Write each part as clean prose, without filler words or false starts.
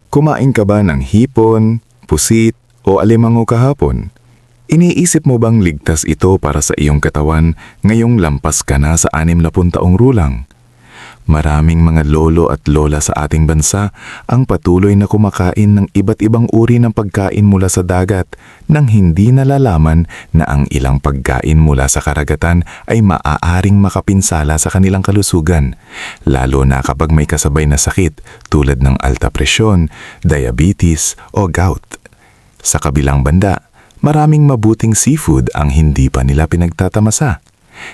Kumain ka ba ng hipon, pusit o alimango kahapon? Iniisip mo bang ligtas ito para sa iyong katawan ngayong lampas ka na sa 60 taong gulang? Maraming mga lolo at lola sa ating bansa ang patuloy na kumakain ng iba't ibang uri ng pagkain mula sa dagat nang hindi nalalaman na ang ilang pagkain mula sa karagatan ay maaaring makapinsala sa kanilang kalusugan, lalo na kapag may kasabay na sakit tulad ng alta presyon, diabetes o gout. Sa kabilang banda, maraming mabuting seafood ang hindi pa nila pinagtatamasa.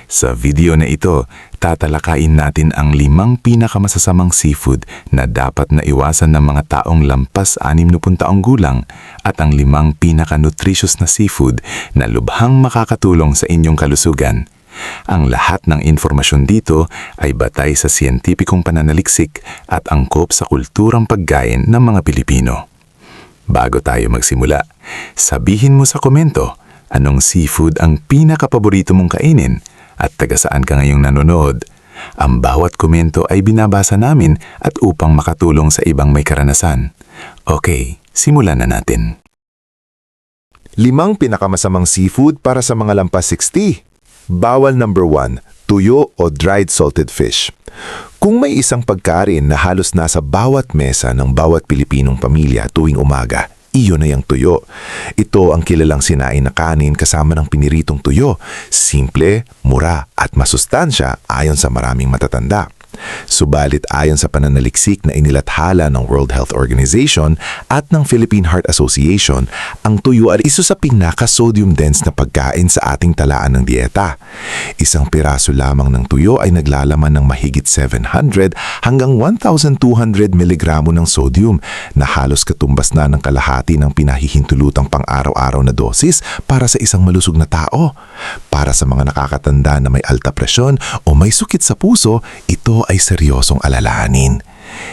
Sa video na ito, tatalakayin natin ang 5 pinakamasasamang seafood na dapat na iwasan ng mga taong lampas 60 taong gulang at ang 5 pinaka-nutritious na seafood na lubhang makakatulong sa inyong kalusugan. Ang lahat ng informasyon dito ay batay sa siyentipikong pananaliksik at angkop sa kulturang pagkain ng mga Pilipino. Bago tayo magsimula, sabihin mo sa komento anong seafood ang pinaka-paborito mong kainin at taga saan ka ngayong nanonood. Ang bawat komento ay binabasa namin at upang makatulong sa ibang may karanasan. Okay, simulan na natin. 5 pinakamasamang seafood para sa mga lampas 60. Bawal number 1, tuyo o dried salted fish. Kung may isang pagkain na halos nasa bawat mesa ng bawat Pilipinong pamilya tuwing umaga, iyon ay ang tuyo. Ito ang kilalang sinain na kanin kasama ng piniritong tuyo. Simple, mura at masustansya ayon sa maraming matatanda. Subalit ayon sa pananaliksik na inilathala ng World Health Organization at ng Philippine Heart Association, ang tuyo ay isa sa pinaka-sodium dense na pagkain sa ating talaan ng dieta. Isang piraso lamang ng tuyo ay naglalaman ng mahigit 700 hanggang 1,200 miligramo ng sodium na halos katumbas na ng kalahati ng pinahihintulutang pang-araw-araw na dosis para sa isang malusog na tao. Para sa mga nakakatanda na may alta presyon o may sukit sa puso, ito ay seryosong alalahanin.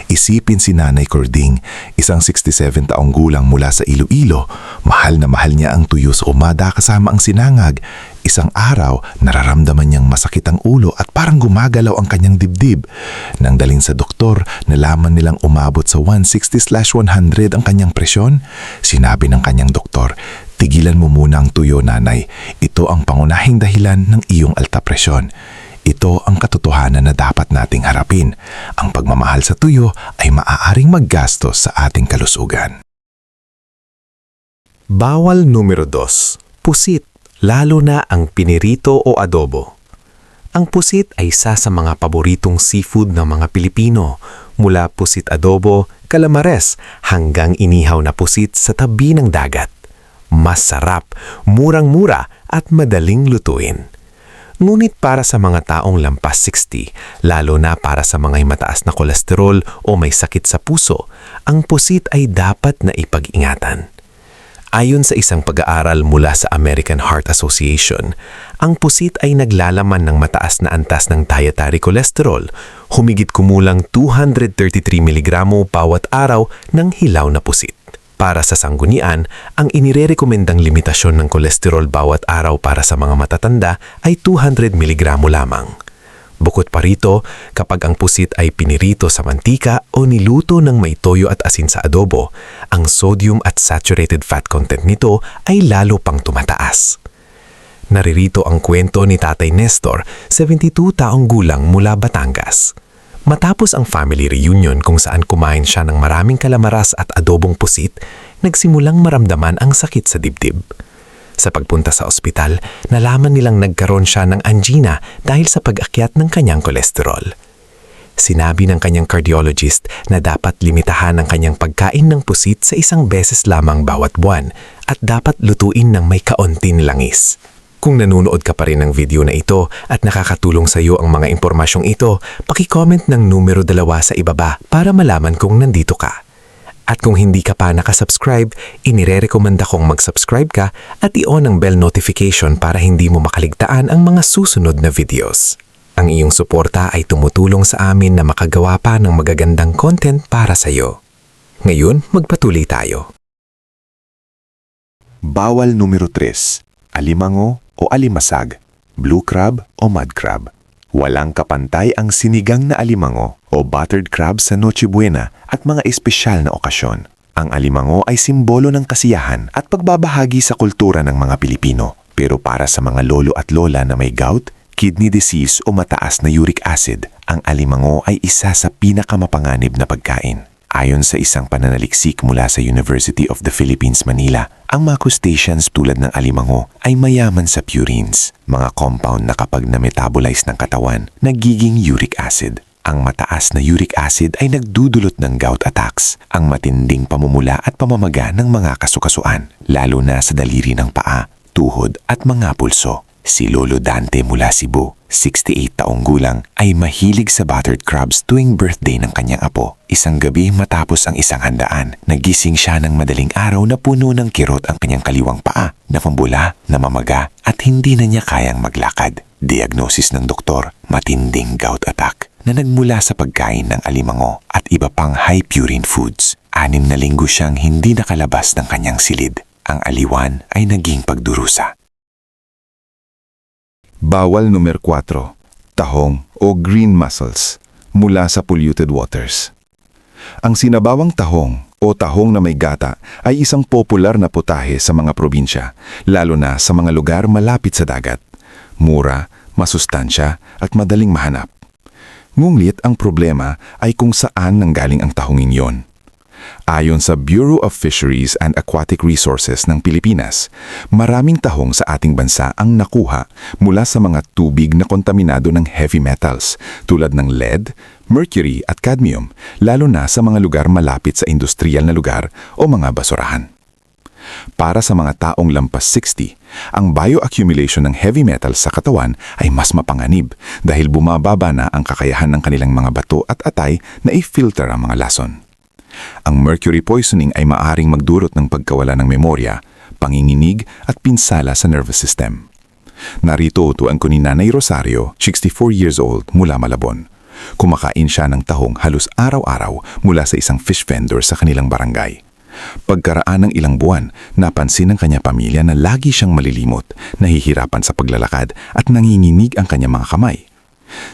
Isipin si Nanay Cording, isang 67 taong gulang mula sa Iloilo. Mahal na mahal niya ang tuyo sa umada kasama ang sinangag. Isang araw, nararamdaman niyang masakit ang ulo at parang gumagalaw ang kanyang dibdib. Nang dalhin sa doktor, nalaman nilang umabot sa 160/100 ang kanyang presyon. Sinabi ng kanyang doktor, "Tigilan mo muna ang tuyo, nanay. Ito ang pangunahing dahilan ng iyong alta presyon." Ito ang katotohanan na dapat nating harapin. Ang pagmamahal sa tuyo ay maaaring maggastos sa ating kalusugan. Bawal numero 2, pusit, lalo na ang pinirito o adobo. Ang pusit ay isa sa mga paboritong seafood ng mga Pilipino, mula pusit adobo, calamares, hanggang inihaw na pusit sa tabi ng dagat. Masarap, murang-mura at madaling lutuin. Ngunit para sa mga taong lampas 60, lalo na para sa mga mataas na kolesterol o may sakit sa puso, ang pusit ay dapat na ipag-ingatan. Ayon sa isang pag-aaral mula sa American Heart Association, ang pusit ay naglalaman ng mataas na antas ng dietary cholesterol, humigit kumulang 233 miligramo bawat araw ng hilaw na pusit. Para sa sanggunian, ang inirerekomendang limitasyon ng kolesterol bawat araw para sa mga matatanda ay 200 miligramo lamang. Bukod pa rito, kapag ang pusit ay pinirito sa mantika o niluto ng may toyo at asin sa adobo, ang sodium at saturated fat content nito ay lalo pang tumataas. Naririto ang kwento ni Tatay Nestor, 72 taong gulang mula Batangas. Matapos ang family reunion kung saan kumain siya ng maraming kalamaras at adobong pusit, nagsimulang maramdaman ang sakit sa dibdib. Sa pagpunta sa ospital, nalaman nilang nagkaroon siya ng angina dahil sa pag-akyat ng kanyang kolesterol. Sinabi ng kanyang cardiologist na dapat limitahan ang kanyang pagkain ng pusit sa 1 beses lamang bawat buwan at dapat lutuin ng may kaunting langis. Kung nanonood ka pa rin ng video na ito at nakakatulong sa iyo ang mga impormasyong ito, paki-comment ng numero 2 sa ibaba para malaman kung nandito ka. At kung hindi ka pa nakasubscribe, inirerekomenda kong mag-subscribe ka at i-on ang bell notification para hindi mo makaligtaan ang mga susunod na videos. Ang iyong suporta ay tumutulong sa amin na makagawa pa ng magagandang content para sa iyo. Ngayon, magpatuloy tayo. Bawal numero 3, alimango o alimasag, blue crab o mud crab. Walang kapantay ang sinigang na alimango o buttered crab sa Noche Buena at mga espesyal na okasyon. Ang alimango ay simbolo ng kasiyahan at pagbabahagi sa kultura ng mga Pilipino. Pero para sa mga lolo at lola na may gout, kidney disease o mataas na uric acid, ang alimango ay isa sa pinakamapanganib na pagkain. Ayon sa isang pananaliksik mula sa University of the Philippines, Manila, ang mga crustaceans tulad ng alimango ay mayaman sa purines, mga compound na kapag na-metabolize ng katawan, nagiging uric acid. Ang mataas na uric acid ay nagdudulot ng gout attacks, ang matinding pamumula at pamamaga ng mga kasukasuan, lalo na sa daliri ng paa, tuhod at mga pulso. Si Lolo Dante mula Cebu, 68 taong gulang, ay mahilig sa buttered crabs tuwing birthday ng kanyang apo. Isang gabi matapos ang isang handaan, nagising siya ng madaling araw na puno ng kirot ang kanyang kaliwang paa, napambula, namamaga at hindi na niya kayang maglakad. Diagnosis ng doktor, matinding gout attack na nagmula sa pagkain ng alimango at iba pang high purine foods. 6 na linggo siyang hindi nakalabas ng kanyang silid. Ang aliwan ay naging pagdurusa. Bawal numero 4, tahong o green mussels mula sa polluted waters. Ang sinabawang tahong o tahong na may gata ay isang popular na putahe sa mga probinsya, lalo na sa mga lugar malapit sa dagat. Mura, masustansya at madaling mahanap. Ngunit ang problema ay kung saan nanggaling ang tahongin yon. Ayon sa Bureau of Fisheries and Aquatic Resources ng Pilipinas, maraming tahong sa ating bansa ang nakuha mula sa mga tubig na kontaminado ng heavy metals tulad ng lead, mercury at cadmium, lalo na sa mga lugar malapit sa industrial na lugar o mga basurahan. Para sa mga taong lampas 60, ang bioaccumulation ng heavy metals sa katawan ay mas mapanganib dahil bumababa na ang kakayahan ng kanilang mga bato at atay na i-filter ang mga lason. Ang mercury poisoning ay maaaring magdulot ng pagkawala ng memorya, panginginig at pinsala sa nervous system. Narito tuan ko ni Nanay Rosario, 64 years old, mula Malabon. Kumakain siya ng tahong halos araw-araw mula sa isang fish vendor sa kanilang barangay. Pagkaraan ng ilang buwan, napansin ng kanya pamilya na lagi siyang malilimot, nahihirapan sa paglalakad at nanginginig ang kanyang mga kamay.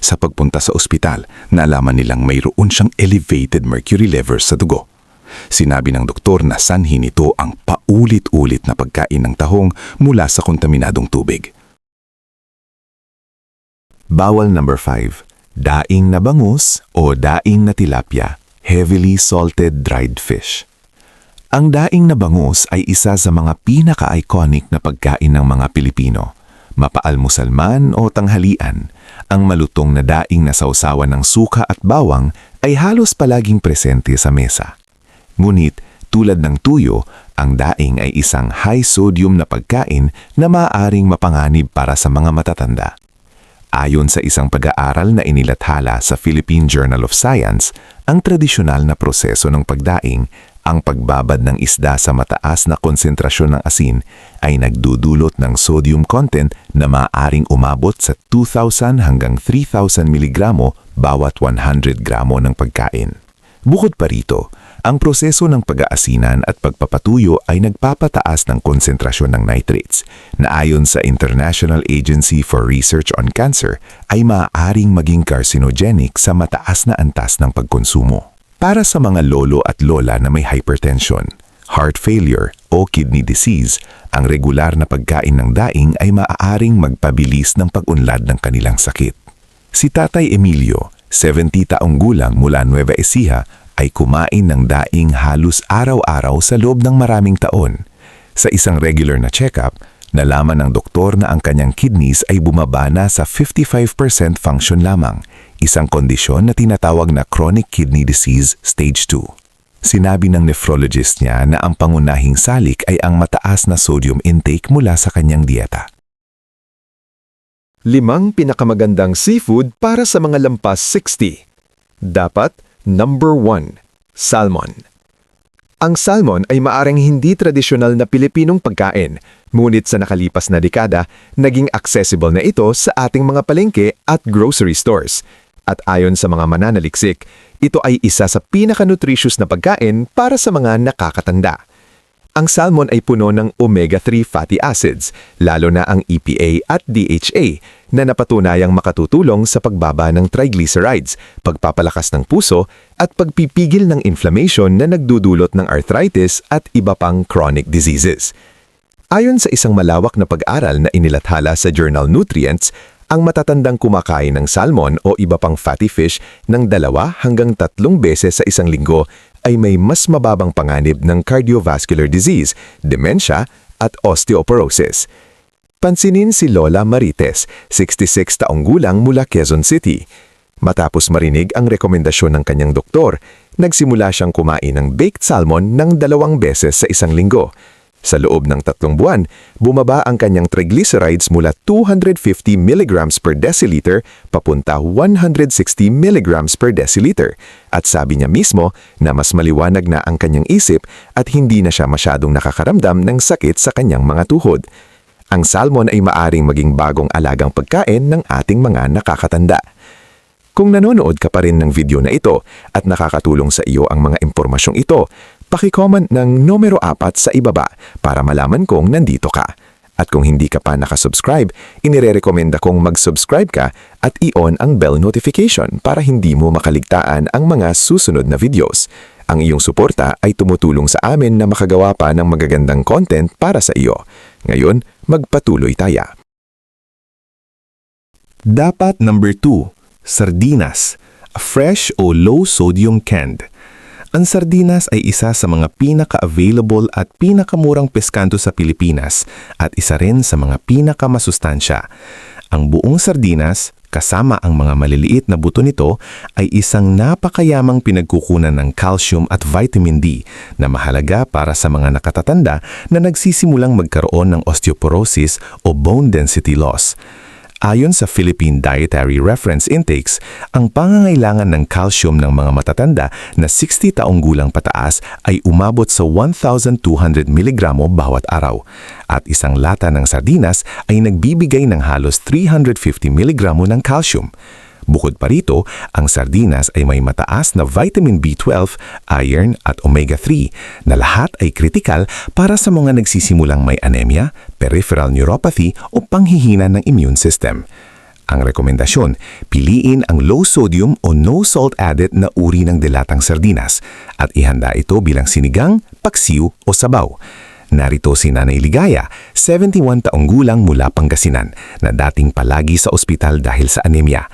Sa pagpunta sa ospital, nalaman nilang mayroon siyang elevated mercury levels sa dugo. Sinabi ng doktor na sanhi nito ang paulit-ulit na pagkain ng tahong mula sa kontaminadong tubig. Bawal number 5, daing na bangus o daing na tilapia, heavily salted dried fish. Ang daing na bangus ay isa sa mga pinaka-iconic na pagkain ng mga Pilipino. Mapaalmusal man o tanghalian, ang malutong na daing na sausawan ng suka at bawang ay halos palaging presente sa mesa. Ngunit, tulad ng tuyo, ang daing ay isang high-sodium na pagkain na maaaring mapanganib para sa mga matatanda. Ayon sa isang pag-aaral na inilathala sa Philippine Journal of Science, ang tradisyonal na proseso ng pagdaing, ang pagbabad ng isda sa mataas na konsentrasyon ng asin ay nagdudulot ng sodium content na maaaring umabot sa 2,000 hanggang 3,000 miligramo bawat 100 gramo ng pagkain. Bukod pa rito, ang proseso ng pag-aasinan at pagpapatuyo ay nagpapataas ng konsentrasyon ng nitrates na ayon sa International Agency for Research on Cancer ay maaaring maging carcinogenic sa mataas na antas ng pagkonsumo. Para sa mga lolo at lola na may hypertension, heart failure o kidney disease, ang regular na pagkain ng daing ay maaaring magpabilis ng pag-unlad ng kanilang sakit. Si Tatay Emilio, 70 taong gulang mula Nueva Ecija, ay kumain ng daing halos araw-araw sa loob ng maraming taon. Sa isang regular na check-up, nalaman ng doktor na ang kanyang kidneys ay bumaba na sa 55% function lamang, isang kondisyon na tinatawag na chronic kidney disease stage 2. Sinabi ng nephrologist niya na ang pangunahing salik ay ang mataas na sodium intake mula sa kanyang dieta. 5 pinakamagandang seafood para sa mga lampas 60. Dapat, number 1, salmon. Ang salmon ay maaring hindi tradisyonal na Pilipinong pagkain, ngunit sa nakalipas na dekada, naging accessible na ito sa ating mga palengke at grocery stores. At ayon sa mga mananaliksik, ito ay isa sa pinaka-nutritious na pagkain para sa mga nakakatanda. Ang salmon ay puno ng omega-3 fatty acids, lalo na ang EPA at DHA, na napatunayang makatutulong sa pagbaba ng triglycerides, pagpapalakas ng puso, at pagpipigil ng inflammation na nagdudulot ng arthritis at iba pang chronic diseases. Ayon sa isang malawak na pag-aral na inilathala sa Journal Nutrients, ang matatandang kumakain ng salmon o iba pang fatty fish ng 2 hanggang 3 beses sa isang linggo ay may mas mababang panganib ng cardiovascular disease, dementia at osteoporosis. Pansinin si Lola Marites, 66 taong gulang mula Quezon City. Matapos marinig ang rekomendasyon ng kanyang doktor, nagsimula siyang kumain ng baked salmon ng 2 beses sa isang linggo. Sa loob ng 3 buwan, bumaba ang kanyang triglycerides mula 250 mg per deciliter papunta 160 mg per deciliter. At sabi niya mismo na mas maliwanag na ang kanyang isip at hindi na siya masyadong nakakaramdam ng sakit sa kanyang mga tuhod. Ang salmon ay maaring maging bagong alagang pagkain ng ating mga nakakatanda. Kung nanonood ka pa rin ng video na ito at nakakatulong sa iyo ang mga impormasyong ito, paki-comment ng numero 4 sa ibaba para malaman kong nandito ka. At kung hindi ka pa nakasubscribe, inirerekomenda kong mag-subscribe ka at i-on ang bell notification para hindi mo makaligtaan ang mga susunod na videos. Ang iyong suporta ay tumutulong sa amin na makagawa pa ng magagandang content para sa iyo. Ngayon, magpatuloy tayo. Dapat number 2, sardinas, fresh o low-sodium canned. Ang sardinas ay isa sa mga pinaka-available at pinakamurang peskanto sa Pilipinas at isa rin sa mga pinakamasustansya. Ang buong sardinas, kasama ang mga maliliit na buto nito, ay isang napakayamang pinagkukunan ng calcium at vitamin D na mahalaga para sa mga nakatatanda na nagsisimulang magkaroon ng osteoporosis o bone density loss. Ayon sa Philippine Dietary Reference Intakes, ang pangangailangan ng calcium ng mga matatanda na 60 taong gulang pataas ay umabot sa 1,200 mg bawat araw. At isang lata ng sardinas ay nagbibigay ng halos 350 mg ng calcium. Bukod pa rito, ang sardinas ay may mataas na vitamin B12, iron at omega-3 na lahat ay kritikal para sa mga nagsisimulang may anemia, peripheral neuropathy o panghihina ng immune system. Ang rekomendasyon, piliin ang low sodium o no salt added na uri ng dilatang sardinas at ihanda ito bilang sinigang, paksiw o sabaw. Narito si Nanay Ligaya, 71 taong gulang mula Pangasinan, na dating palagi sa ospital dahil sa anemia.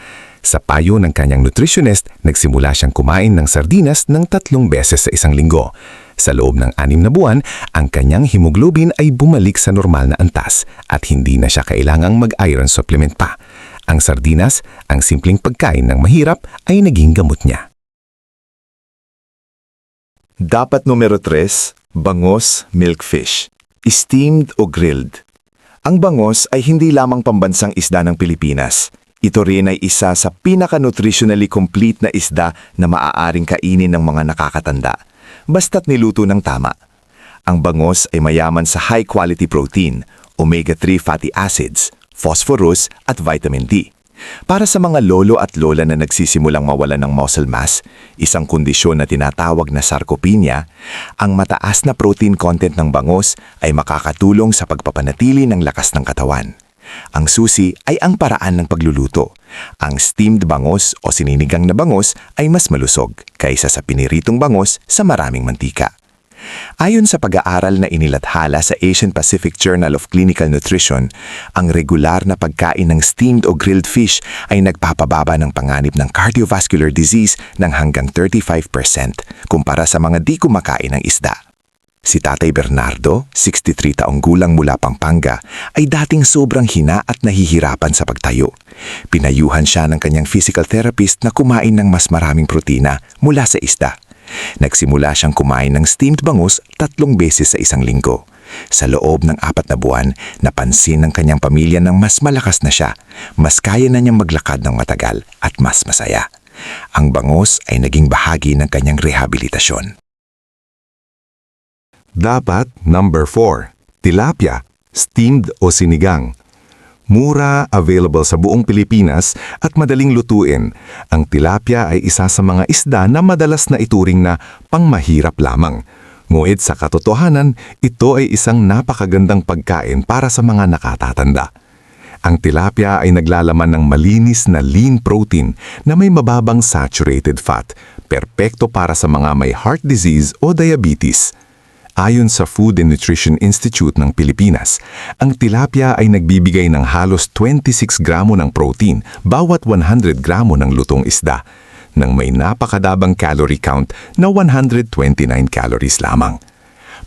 Sa payo ng kanyang nutritionist, nagsimula siyang kumain ng sardinas ng 3 beses sa isang linggo. Sa loob ng 6 na buwan, ang kanyang hemoglobin ay bumalik sa normal na antas at hindi na siya kailangang mag-iron supplement pa. Ang sardinas, ang simpleng pagkain ng mahirap, ay naging gamot niya. Dapat numero 3, bangos milkfish, steamed o grilled. Ang bangos ay hindi lamang pambansang isda ng Pilipinas. Ito rin ay isa sa pinaka-nutritionally complete na isda na maaaring kainin ng mga nakakatanda, basta't niluto ng tama. Ang bangos ay mayaman sa high-quality protein, omega-3 fatty acids, phosphorus at vitamin D. Para sa mga lolo at lola na nagsisimulang mawalan ng muscle mass, isang kondisyon na tinatawag na sarcopenia, ang mataas na protein content ng bangos ay makakatulong sa pagpapanatili ng lakas ng katawan. Ang susi ay ang paraan ng pagluluto. Ang steamed bangos o sininigang na bangos ay mas malusog kaysa sa piniritong bangos sa maraming mantika. Ayon sa pag-aaral na inilathala sa Asian Pacific Journal of Clinical Nutrition, ang regular na pagkain ng steamed o grilled fish ay nagpapababa ng panganib ng cardiovascular disease ng hanggang 35% kumpara sa mga di kumakain ng isda. Si Tatay Bernardo, 63 taong gulang mula Pampanga, ay dating sobrang hina at nahihirapan sa pagtayo. Pinayuhan siya ng kanyang physical therapist na kumain ng mas maraming protina mula sa isda. Nagsimula siyang kumain ng steamed bangus 3 beses sa isang linggo. Sa loob ng 4 na buwan, napansin ng kanyang pamilya ng mas malakas na siya, mas kaya na niyang maglakad ng matagal at mas masaya. Ang bangus ay naging bahagi ng kanyang rehabilitasyon. Dapat number 4, tilapia, steamed o sinigang. Mura, available sa buong Pilipinas at madaling lutuin. Ang tilapia ay isa sa mga isda na madalas na ituring na pangmahirap lamang. Ngunit sa katotohanan, ito ay isang napakagandang pagkain para sa mga nakatatanda. Ang tilapia ay naglalaman ng malinis na lean protein na may mababang saturated fat, perpekto para sa mga may heart disease o diabetes. Ayon sa Food and Nutrition Institute ng Pilipinas, ang tilapia ay nagbibigay ng halos 26 gramo ng protein bawat 100 gramo ng lutong isda, nang may napakadabang calorie count na 129 calories lamang.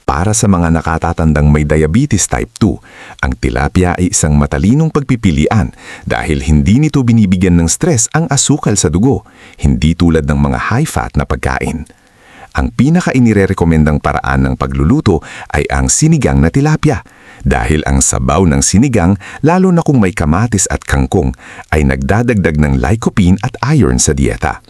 Para sa mga nakatatandang may diabetes type 2, ang tilapia ay isang matalinong pagpipilian dahil hindi nito binibigyan ng stress ang asukal sa dugo, hindi tulad ng mga high-fat na pagkain. Ang pinaka-inirekomendang paraan ng pagluluto ay ang sinigang na tilapia dahil ang sabaw ng sinigang, lalo na kung may kamatis at kangkong, ay nagdadagdag ng lycopene at iron sa dieta.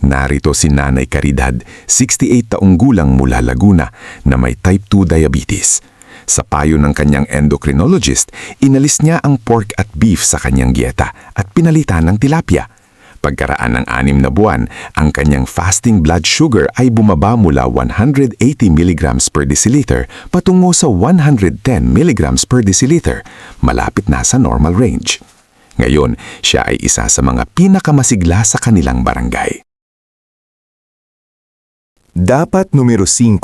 Narito si Nanay Caridad, 68 taong gulang mula Laguna, na may type 2 diabetes. Sa payo ng kanyang endocrinologist, inalis niya ang pork at beef sa kanyang dieta at pinalitan ng tilapia. Pagkaraan ng 6 na buwan, ang kanyang fasting blood sugar ay bumaba mula 180 mg per deciliter patungo sa 110 mg per deciliter, malapit na sa normal range. Ngayon, siya ay isa sa mga pinakamasigla sa kanilang barangay. Dapat numero 5,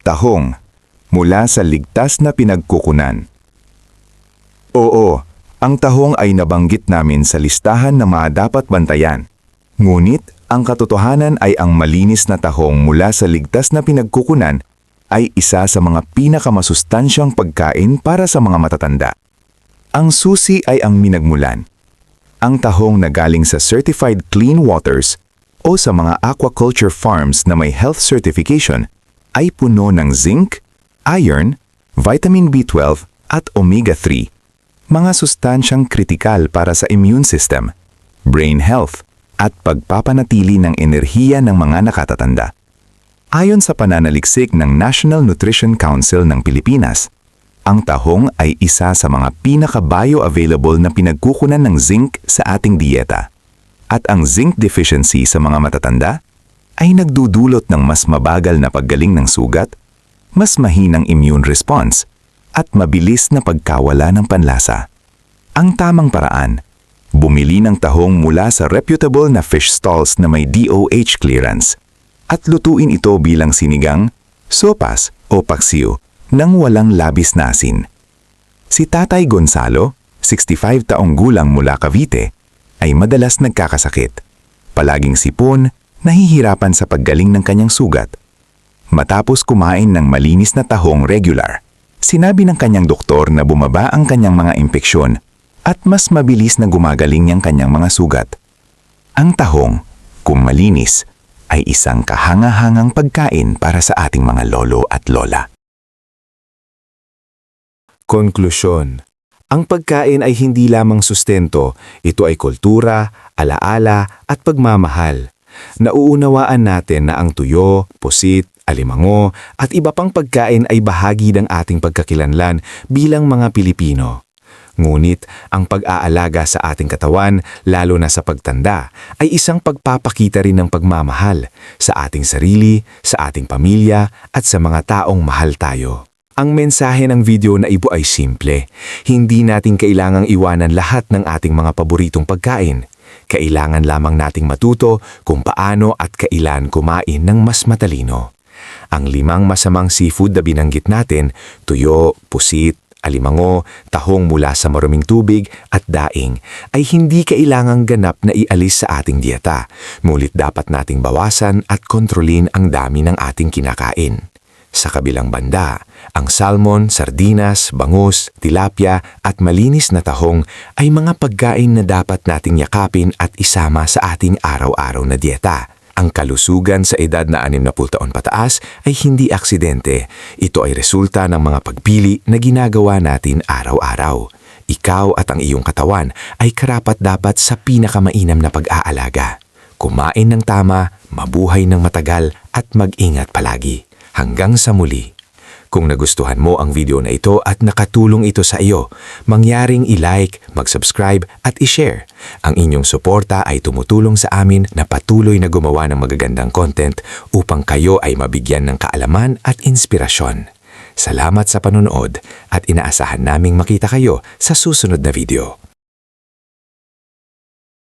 tahong, mula sa ligtas na pinagkukunan. Oo, ang tahong ay nabanggit namin sa listahan ng mga dapat bantayan. Ngunit, ang katotohanan ay ang malinis na tahong mula sa ligtas na pinagkukunan ay isa sa mga pinakamasustansyang pagkain para sa mga matatanda. Ang susi ay ang minagmulan. Ang tahong na galing sa Certified Clean Waters o sa mga aquaculture farms na may health certification ay puno ng zinc, iron, vitamin B12 at omega-3, mga sustansyang kritikal para sa immune system, brain health, at pagpapanatili ng enerhiya ng mga nakatatanda. Ayon sa pananaliksik ng National Nutrition Council ng Pilipinas, ang tahong ay isa sa mga pinaka-bioavailable na pinagkukunan ng zinc sa ating dieta. At ang zinc deficiency sa mga matatanda ay nagdudulot ng mas mabagal na paggaling ng sugat, mas mahinang immune response, at mabilis na pagkawala ng panlasa. Ang tamang paraan, bumili ng tahong mula sa reputable na fish stalls na may DOH clearance at lutuin ito bilang sinigang, sopas o paksiw nang walang labis na asin. Si Tatay Gonzalo, 65 taong gulang mula Cavite, ay madalas nagkakasakit. Palaging sipon, nahihirapan sa paggaling ng kanyang sugat. Matapos kumain ng malinis na tahong regular, sinabi ng kanyang doktor na bumaba ang kanyang mga impeksyon at mas mabilis na gumagaling niyang kanyang mga sugat. Ang tahong, kung malinis, ay isang kahanga-hangang pagkain para sa ating mga lolo at lola. Konklusyon. Ang pagkain ay hindi lamang sustento, ito ay kultura, alaala at pagmamahal. Nauunawaan natin na ang tuyo, pusit, alimango at iba pang pagkain ay bahagi ng ating pagkakilanlan bilang mga Pilipino. Ngunit ang pag-aalaga sa ating katawan, lalo na sa pagtanda, ay isang pagpapakita rin ng pagmamahal sa ating sarili, sa ating pamilya at sa mga taong mahal tayo. Ang mensahe ng video na ibo ay simple. Hindi natin kailangang iwanan lahat ng ating mga paboritong pagkain. Kailangan lamang nating matuto kung paano at kailan kumain ng mas matalino. Ang 5 masamang seafood na binanggit natin, tuyo, pusit, alimango, tahong mula sa maruming tubig at daing, ay hindi kailangang ganap na ialis sa ating dieta. Ngunit dapat nating bawasan at kontrolin ang dami ng ating kinakain. Sa kabilang banda, ang salmon, sardinas, bangus, tilapia at malinis na tahong ay mga pagkain na dapat nating yakapin at isama sa ating araw-araw na dieta. Ang kalusugan sa edad na 60 taon pataas ay hindi aksidente. Ito ay resulta ng mga pagpili na ginagawa natin araw-araw. Ikaw at ang iyong katawan ay karapat-dapat sa pinakamainam na pag-aalaga. Kumain ng tama, mabuhay ng matagal at mag-ingat palagi. Hanggang sa muli. Kung nagustuhan mo ang video na ito at nakatulong ito sa iyo, mangyaring i-like, mag-subscribe at i-share. Ang inyong suporta ay tumutulong sa amin na patuloy na gumawa ng magagandang content upang kayo ay mabigyan ng kaalaman at inspirasyon. Salamat sa panonood at inaasahan naming makita kayo sa susunod na video.